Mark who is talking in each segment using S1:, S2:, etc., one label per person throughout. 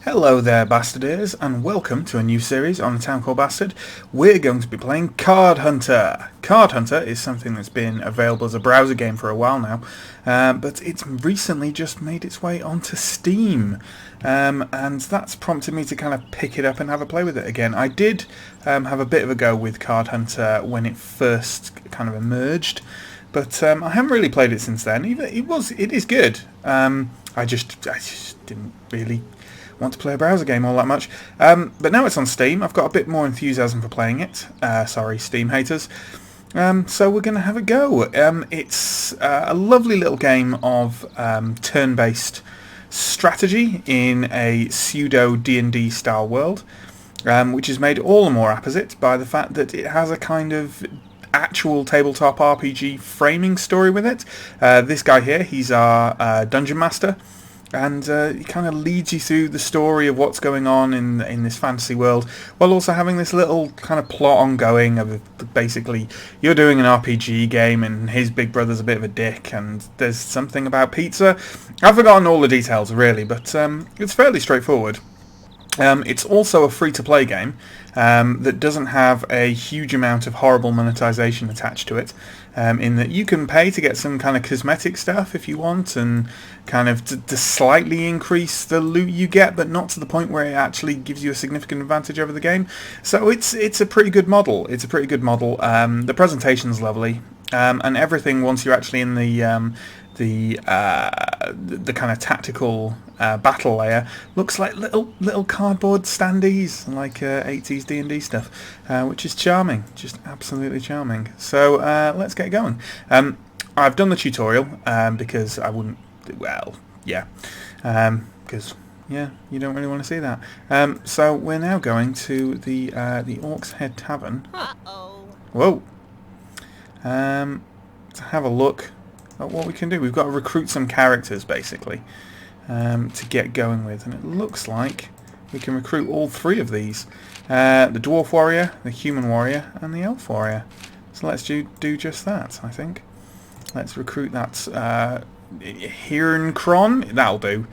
S1: Hello there, Bastardeers, and welcome to a new series on A Town Called Bastard. We're going to be playing Card Hunter. Card Hunter is something that's been available as a browser game for a while now, but it's recently just made its way onto Steam, and that's prompted me to kind of pick it up and have a play with it again. I did have a bit of a go with Card Hunter when it first kind of emerged, but I haven't really played it since then. It is good. I just didn't really want to play a browser game all that much. But now it's on Steam, I've got a bit more enthusiasm for playing it. Sorry, Steam haters. So we're going to have a go. It's a lovely little game of turn-based strategy in a pseudo D&D style world, which is made all the more apposite by the fact that it has a kind of actual tabletop RPG framing story with it. This guy here, he's our dungeon master, and he kind of leads you through the story of what's going on in this fantasy world, while also having this little kind of plot ongoing of basically you're doing an RPG game and his big brother's a bit of a dick and there's something about pizza. I've forgotten all the details really, but it's fairly straightforward. It's also a free-to-play game that doesn't have a huge amount of horrible monetization attached to it, in that you can pay to get some kind of cosmetic stuff if you want, and kind of to slightly increase the loot you get, but not to the point where it actually gives you a significant advantage over the game. So it's a pretty good model. The presentation's lovely, and everything once you're actually in the kind of tactical battle layer looks like little cardboard standees, like 80s D&D stuff, which is charming, just absolutely charming. So let's get going. I've done the tutorial because I wouldn't, because you don't really want to see that. So we're now going to the Orcs Head Tavern. Whoa. To have a look at what we can do. We've got to recruit some characters basically to get going with, and it looks like we can recruit all three of these: the Dwarf Warrior, the Human Warrior, and the Elf Warrior. So let's do just that. I think let's recruit that Hirnkron. That'll do.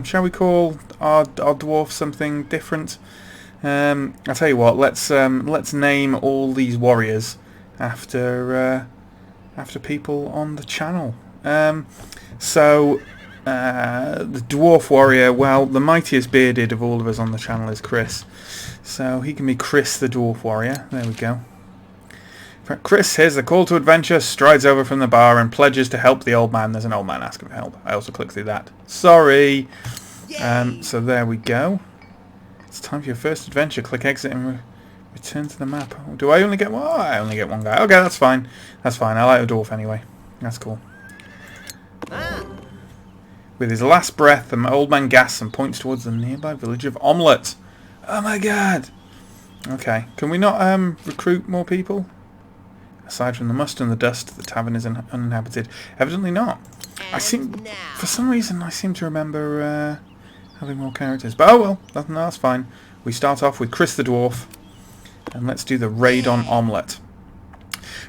S1: Shall we call our dwarf something different? I'll tell you what. Let's name all these warriors after people on the channel. The Dwarf Warrior, well, the mightiest bearded of all of us on the channel is Chris. So he can be Chris the Dwarf Warrior. There we go. Chris hears the call to adventure, strides over from the bar and pledges to help the old man. There's an old man asking for help. I also clicked through that. Sorry. So there we go. It's time for your first adventure. Click exit and return to the map. Do I only get one? Oh, I only get one guy. Okay, that's fine. That's fine. I like the dwarf anyway. That's cool. With his last breath, the old man gasps and points towards the nearby village of Omelette. Oh my god! Okay, can we not recruit more people? Aside from the must and the dust, the tavern is uninhabited. Evidently not. For some reason, I seem to remember having more characters. But oh well, that's fine. We start off with Chris the Dwarf. And let's do the raid on Omelette.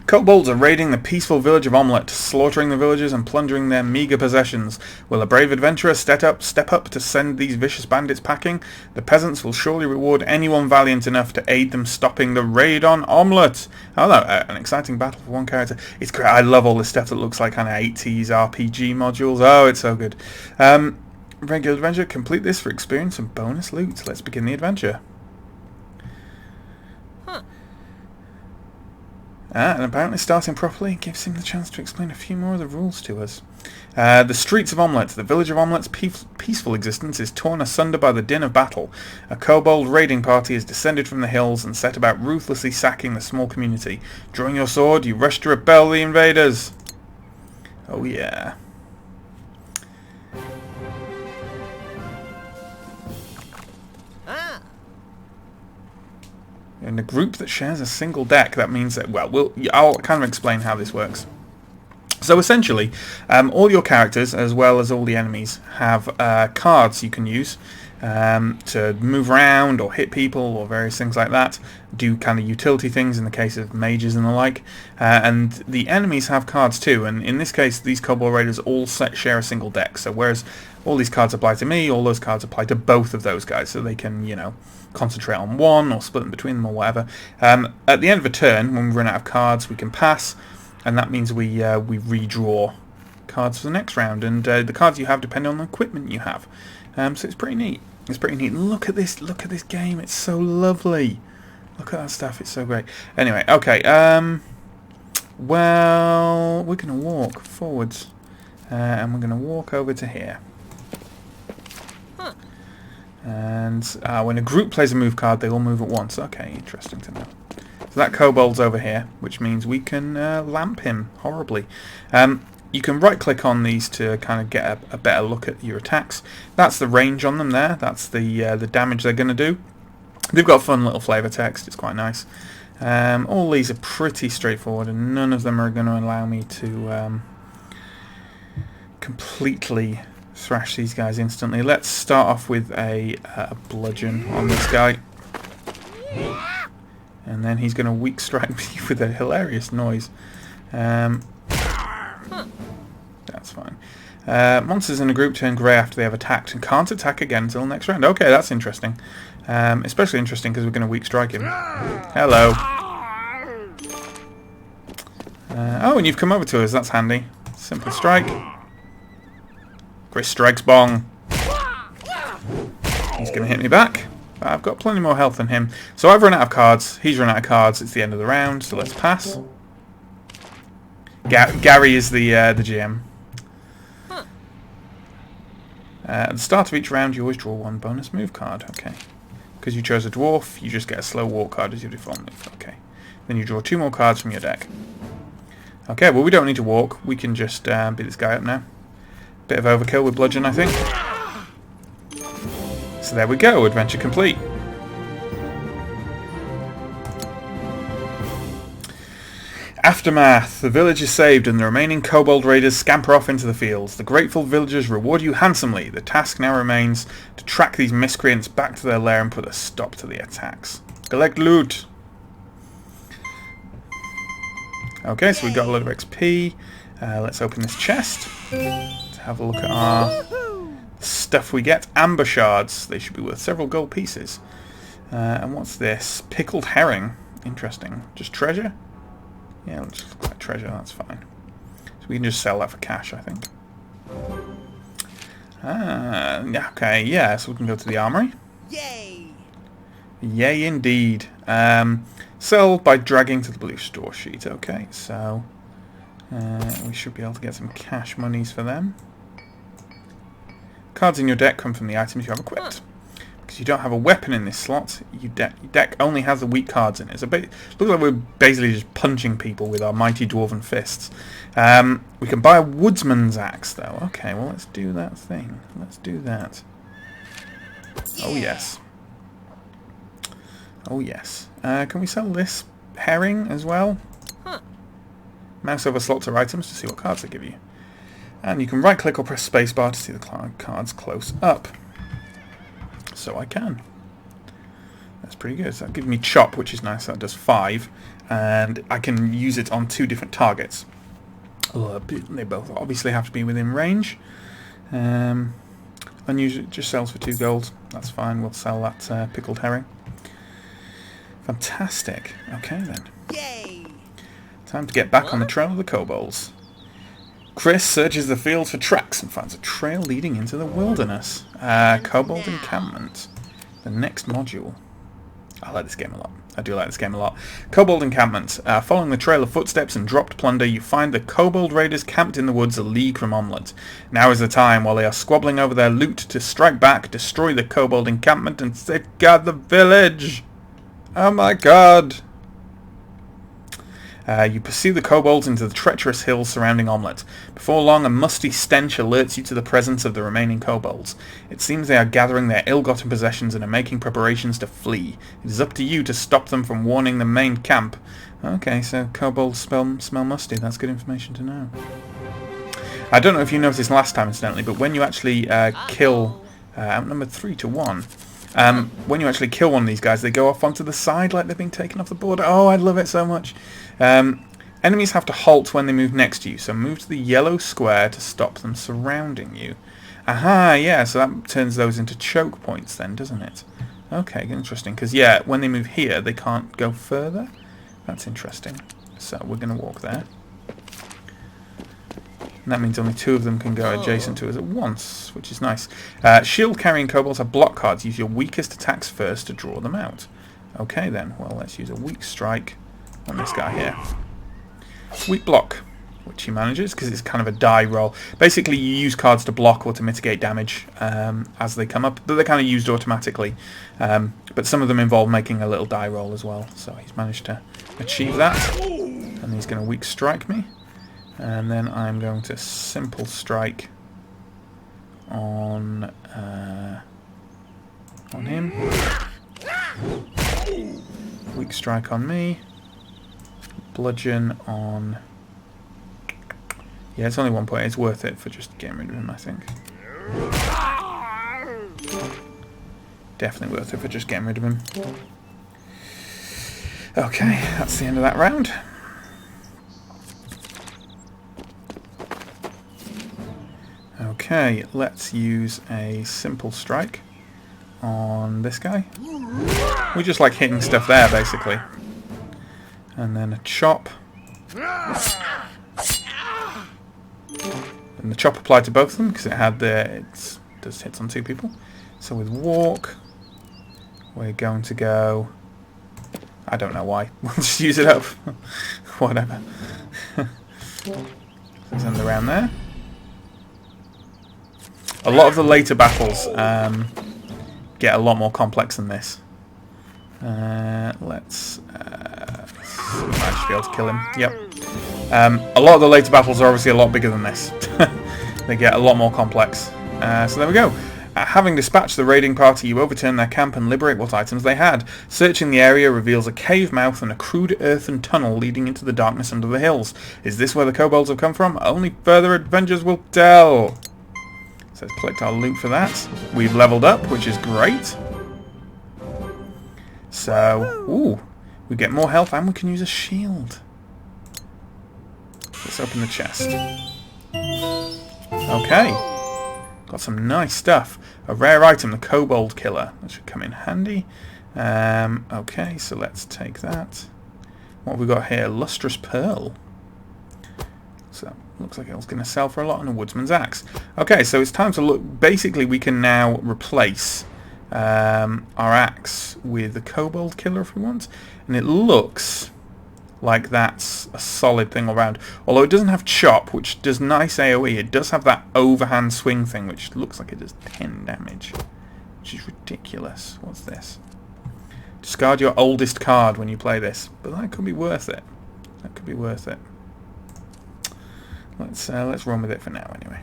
S1: Kobolds are raiding the peaceful village of Omelette, slaughtering the villagers and plundering their meagre possessions. Will a brave adventurer step up to send these vicious bandits packing? The peasants will surely reward anyone valiant enough to aid them stopping the raid on Omelette. Oh no, an exciting battle for one character. It's great. I love all this stuff that looks like kind of 80s RPG modules. Oh, it's so good. Regular adventure, complete this for experience and bonus loot. Let's begin the adventure. And apparently starting properly gives him the chance to explain a few more of the rules to us. The streets of Omelette. The village of Omelette's peaceful existence is torn asunder by the din of battle. A kobold raiding party has descended from the hills and set about ruthlessly sacking the small community. Drawing your sword, you rush to repel the invaders. Oh yeah. In a group that shares a single deck, that means that, well, I'll kind of explain how this works. So essentially, all your characters, as well as all the enemies, have cards you can use to move around or hit people or various things like that. Do kind of utility things in the case of mages and the like. And the enemies have cards too, and in this case, these Kobold Raiders all share a single deck. So whereas all these cards apply to me, all those cards apply to both of those guys, so they can, you know, concentrate on one or split them between them or whatever. At the end of a turn, when we run out of cards, we can pass, and that means we redraw cards for the next round, and the cards you have depend on the equipment you have. So it's pretty neat. It's pretty neat. Look at this game. It's so lovely. Look at that stuff. It's so great. Anyway, okay. Well, we're going to walk forwards, and we're going to walk over to here. And when a group plays a move card, they all move at once. Okay, interesting to know. So that kobold's over here, which means we can lamp him horribly. You can right-click on these to kind of get a better look at your attacks. That's the range on them there. That's the damage they're going to do. They've got fun little flavour text. It's quite nice. All these are pretty straightforward, and none of them are going to allow me to completely thrash these guys instantly. Let's start off with a bludgeon on this guy. And then he's going to weak strike me with a hilarious noise. That's fine. Monsters in a group turn grey after they have attacked and can't attack again until next round. Okay, that's interesting. Especially interesting because we're going to weak strike him. Hello. Oh, and you've come over to us. That's handy. Simple strike. Chris strikes bong. He's going to hit me back. I've got plenty more health than him. So I've run out of cards. He's run out of cards. It's the end of the round, so let's pass. Gary is the GM. At the start of each round, you always draw one bonus move card. Okay. Because you chose a dwarf, you just get a slow walk card as your default move. Okay. Then you draw 2 more cards from your deck. Okay, well we don't need to walk. We can just beat this guy up now. Bit of overkill with bludgeon, I think. So there we go, adventure complete. Aftermath. The village is saved and the remaining kobold raiders scamper off into the fields. The grateful villagers reward you handsomely. The task now remains to track these miscreants back to their lair and put a stop to the attacks. Collect loot. Okay, so we've got a lot of XP. Let's open this chest to have a look at our stuff we get. Amber shards. They should be worth several gold pieces. And what's this? Pickled herring. Interesting. Just treasure? Yeah, let's just look like treasure, that's fine. So we can just sell that for cash, I think. Yeah, okay, yeah, so we can go to the armory.
S2: Yay!
S1: Yay, indeed. Sell by dragging to the blue store sheet. Okay, so we should be able to get some cash monies for them. Cards in your deck come from the items you have equipped. Because you don't have a weapon in this slot, your deck only has the weak cards in it. So it looks like we're basically just punching people with our mighty dwarven fists. We can buy a woodsman's axe, though. Okay, well, let's do that thing. Let's do that. Yeah. Oh, yes. Oh, yes. Can we sell this herring as well? Mouse over slots or items to see what cards they give you. And you can right-click or press spacebar to see the cards close up. So I can. That's pretty good. So that gives me chop, which is nice. That does 5. And I can use it on 2 different targets. They both obviously have to be within range. Unusual, just sells for 2 gold. That's fine. We'll sell that pickled herring. Fantastic. Okay then.
S2: Yay!
S1: Time to get back on the trail of the kobolds. Chris searches the field for tracks and finds a trail leading into the wilderness. Kobold Encampment. The next module. I like this game a lot. I do like this game a lot. Kobold Encampment. Following the trail of footsteps and dropped plunder, you find the kobold raiders camped in the woods a league from Omelette. Now is the time, while they are squabbling over their loot, to strike back, destroy the kobold encampment, and safeguard the village. Oh my god. You pursue the kobolds into the treacherous hills surrounding Omelette. Before long, a musty stench alerts you to the presence of the remaining kobolds. It seems they are gathering their ill-gotten possessions and are making preparations to flee. It is up to you to stop them from warning the main camp. Okay, so kobolds smell musty. That's good information to know. I don't know if you noticed last time, incidentally, but when you actually kill... outnumbered 3-1... when you actually kill one of these guys, they go off onto the side like they're being taken off the board. Oh, I love it so much. Enemies have to halt when they move next to you, so move to the yellow square to stop them surrounding you. Aha, yeah, so that turns those into choke points then, doesn't it? Okay, interesting, because, yeah, when they move here, they can't go further. That's interesting. So we're going to walk there. And that means only 2 of them can go adjacent to us at once, which is nice. Shield-carrying kobolds have block cards. Use your weakest attacks first to draw them out. Okay, then. Well, let's use a weak strike on this guy here. Weak block, which he manages, because it's kind of a die roll. Basically, you use cards to block or to mitigate damage as they come up. But they're kind of used automatically. But some of them involve making a little die roll as well. So he's managed to achieve that. And he's going to weak strike me. And then I'm going to simple strike on him. Weak strike on me. Bludgeon on... Yeah, it's only 1 point. It's worth it for just getting rid of him, I think. Definitely worth it for just getting rid of him. Okay, that's the end of that round. Okay, let's use a simple strike on this guy. We just like hitting stuff there, basically. And then a chop. And the chop applied to both of them because it had it does hits on 2 people. So with walk, we're going to go... I don't know why. We'll just use it up. Whatever. Let's end around there. A lot of the later battles get a lot more complex than this. Let's I should be able to kill him. Yep. A lot of the later battles are obviously a lot bigger than this. They get a lot more complex. So there we go. Having dispatched the raiding party, you overturn their camp and liberate what items they had. Searching the area reveals a cave mouth and a crude earthen tunnel leading into the darkness under the hills. Is this where the kobolds have come from? Only further adventures will tell. So let's collect our loot for that. We've leveled up, which is great. So, ooh, we get more health and we can use a shield. Let's open the chest. Okay. Got some nice stuff. A rare item, the Kobold Killer. That should come in handy. Okay, so let's take that. What have we got here? Lustrous Pearl. So, looks like it was going to sell for a lot on a Woodsman's Axe. Okay, so it's time to look. Basically, we can now replace our axe with the Kobold Killer if we want. And it looks like that's a solid thing all round. Although it doesn't have chop, which does nice AoE, it does have that overhand swing thing, which looks like it does 10 damage. Which is ridiculous. What's this? Discard your oldest card when you play this. But that could be worth it. That could be worth it. Let's run with it for now anyway.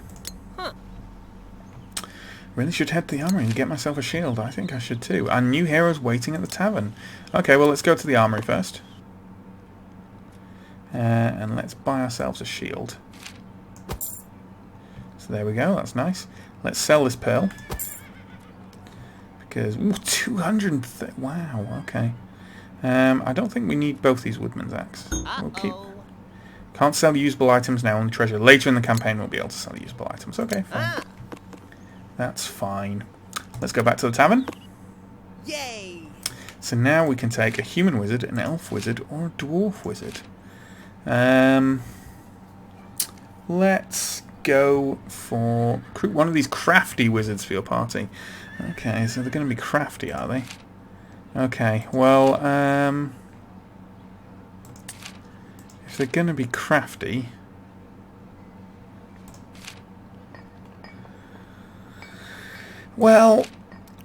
S1: Really should head to the armory and get myself a shield. I think I should too. And new heroes waiting at the tavern. Okay, well let's go to the armory first. And let's buy ourselves a shield. So there we go, that's nice. Let's sell this pearl. Because, ooh, 230, wow, okay. I don't think we need both these Woodman's Axe. We'll keep... Can't sell usable items now, only treasure. Later in the campaign we'll be able to sell usable items. Okay, fine. That's fine. Let's go back to the tavern.
S2: Yay!
S1: So now we can take a human wizard, an elf wizard, or a dwarf wizard. Let's go for one of these crafty wizards for your party. Okay, so they're going to be crafty, are they? Okay, well, if they're going to be crafty, well,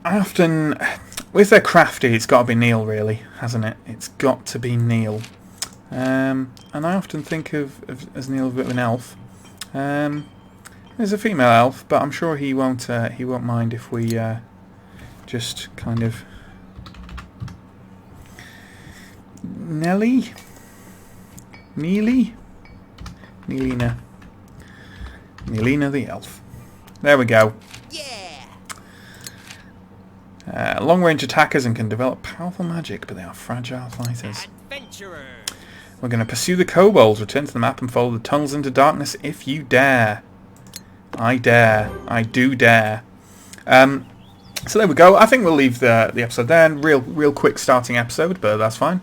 S1: if they're crafty, it's got to be Neil, really, hasn't it? It's got to be Neil. And I often think of as Neil a bit of an elf. There's a female elf, but I'm sure he won't mind if we just kind of Neelina the elf. There we go. Long-range attackers and can develop powerful magic, but they are fragile fighters.
S2: Adventurer.
S1: We're going to pursue the kobolds, return to the map and follow the tunnels into darkness if you dare. I dare. I do dare. So there we go. I think we'll leave the episode there. Real quick starting episode, but that's fine.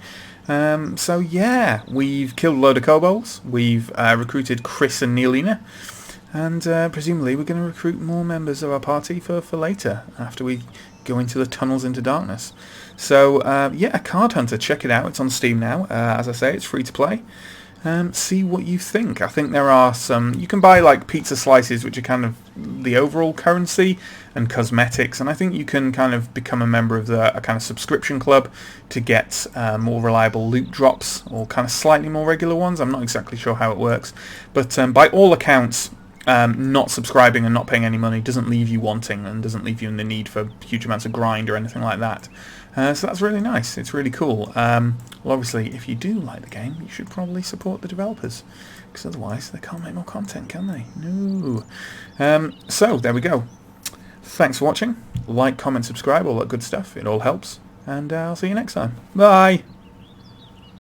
S1: So yeah, we've killed a load of kobolds. We've recruited Chris and Neelina. And presumably we're going to recruit more members of our party for later, after we go into the tunnels into darkness. So yeah, Card Hunter, check it out. It's on Steam now. As I say, it's free to play. See what you think. I think there are some... You can buy like pizza slices, which are kind of the overall currency, and cosmetics. And I think you can kind of become a member of a kind of subscription club to get more reliable loot drops, or kind of slightly more regular ones. I'm not exactly sure how it works. But by all accounts... not subscribing and not paying any money doesn't leave you wanting, and doesn't leave you in the need for huge amounts of grind or anything like that. So that's really nice. It's really cool. Well, obviously, if you do like the game, you should probably support the developers, because otherwise they can't make more content, can they? No. So there we go. Thanks for watching. Like, comment, subscribe, all that good stuff. It all helps. And I'll see you next time. Bye!